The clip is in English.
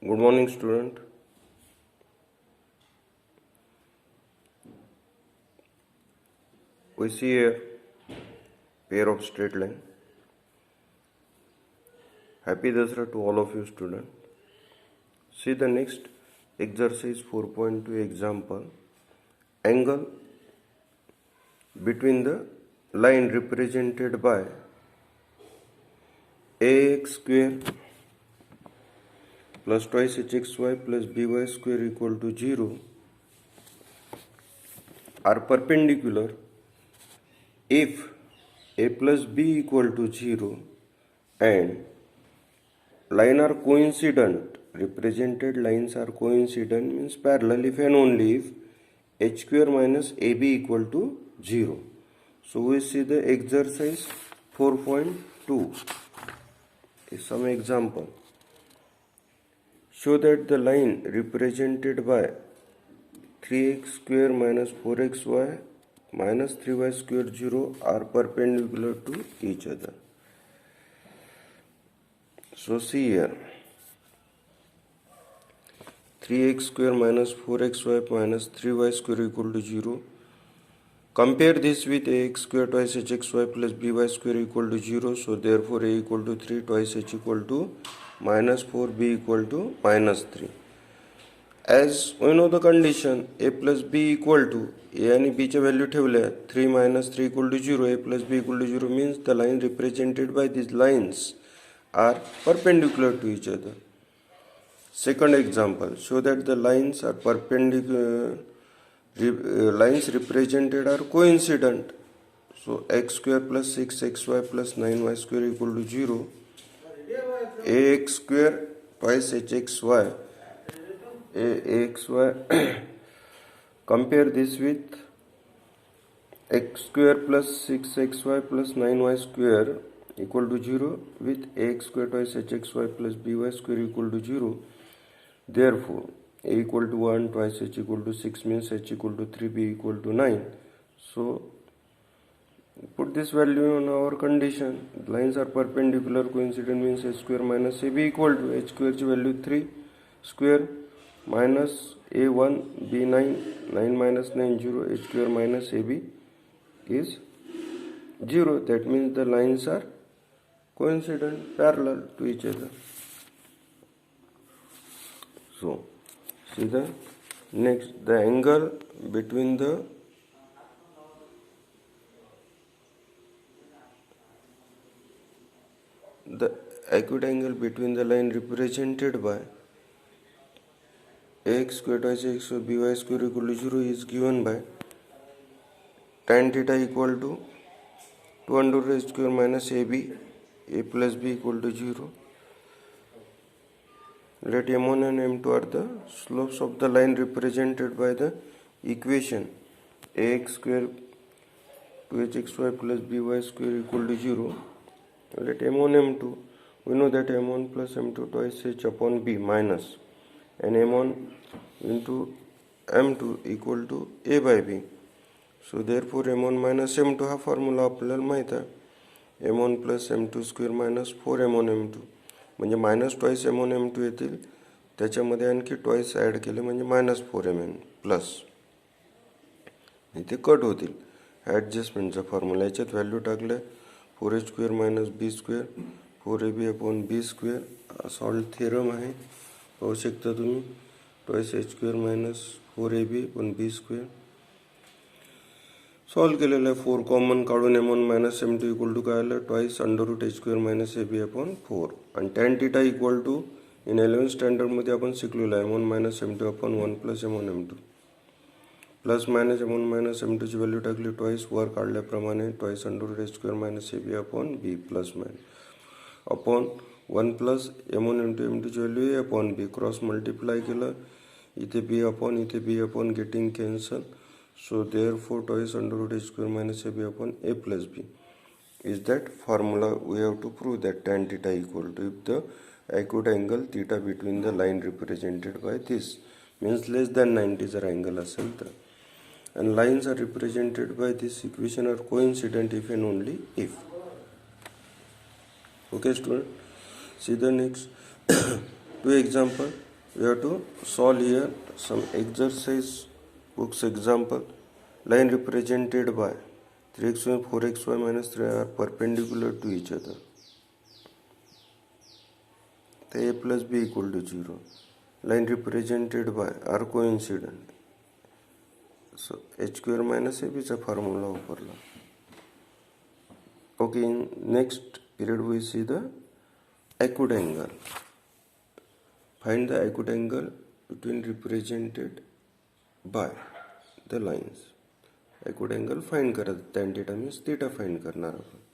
Good morning, student. We see a pair of straight line. Happy Dasra to all of you, student. See the next exercise 4.2 example. Angle between the line represented by ax square plus twice hxy plus by square equal to 0 are perpendicular if a plus b equal to 0 and line are coincident. Represented lines are coincident means parallel if and only if h square minus ab equal to 0. So we see the exercise 4.2 is some example. Show that the line represented by 3x square minus 4xy minus 3y square 0 are perpendicular to each other. So see here, 3x square minus 4xy minus 3y square equal to 0. Compare this with ax square twice hxy plus by square equal to 0. So therefore a equal to 3 twice h equal to minus 4, b equal to minus 3. As we know the condition, a plus b equal to a and b च्या value ठेवल्या 3 minus 3 equal to 0, a plus b equal to 0 means the line represented by these lines are perpendicular to each other. Second example, show that the lines are perpendicular, lines represented are coincident. So x square plus 6xy plus 9y square equal to 0. Ax square twice hxy, axy compare this with x square plus 6xy plus 9y square equal to 0 with ax square twice hxy plus by square equal to 0. Therefore a equal to 1 twice h equal to 6 means h equal to 3, b equal to 9. So put this value on our condition. Lines are perpendicular, coincident means h square minus ab equal to h square ची value 3 square minus a1 b9 9 minus 9 0 h square minus ab is 0. That means the lines are coincident, parallel to each other. So see the next, the angle between the acute angle between the line represented by ax square twice x or by square equal to 0 is given by tan theta equal to 2 under root h square minus ab, a plus b equal to 0. Let m1 and m2 are the slopes of the line represented by the equation ax square 2hxy plus by square equal to 0. Let m1 m2, we know that m1 plus m2 twice h upon b minus and m1 into m2 equal to a by b. So therefore m1 minus m2 हा formula आपल्याला माहित आहे, m1 plus m2 square minus 4m1 m2 म्हणजे minus twice m1 m2 येतील, त्याच्यामध्ये आणखी twice add केले म्हणजे मायनस 4mn प्लस इथे कट होतील. ॲडजस्टमेंटचा फॉर्म्युला याच्यात व्हॅल्यू टाकल्या 4h square minus B square 4ab upon B square solved theorem आहे, पाहू शकता तुम्ही. Twice h square minus 4ab upon B square solve केलेलं आहे. 4 कॉमन काढून m1 minus m2 equal to काय आलं, twice under root h square minus ab upon 4 आणि tan theta equal to in 11th स्टँडर्डमध्ये आपण शिकलेलो आहे m1 minus m2 upon 1 plus m1 m2 plus minus m1 minus m2 ची value टाकली twice वर काढल्याप्रमाणे twice under root h square minus ab upon b plus minus upon 1 plus m1 m2 ची value a upon b cross multiply केलं, इथे b upon getting cancel. So therefore twice under root h square minus ab upon a plus b is that formula. We have to prove that tan theta equal to if the acute angle theta between the line represented by this means less than 90 जर angle असेल तर, and lines are represented by this equation are coincident if and only if. Okay student, see the next two example. We have to solve here some exercise books example. Line represented by 3xy, 4xy minus 3 are perpendicular to each other. The a plus b equal to 0. Line represented by are coincident. So h square minus ab चा formula वापरला. Okay, in next period we see the acute angle. Find the acute angle between represented by the lines. Acute angle find करा. Tan theta means theta find करणार आपण.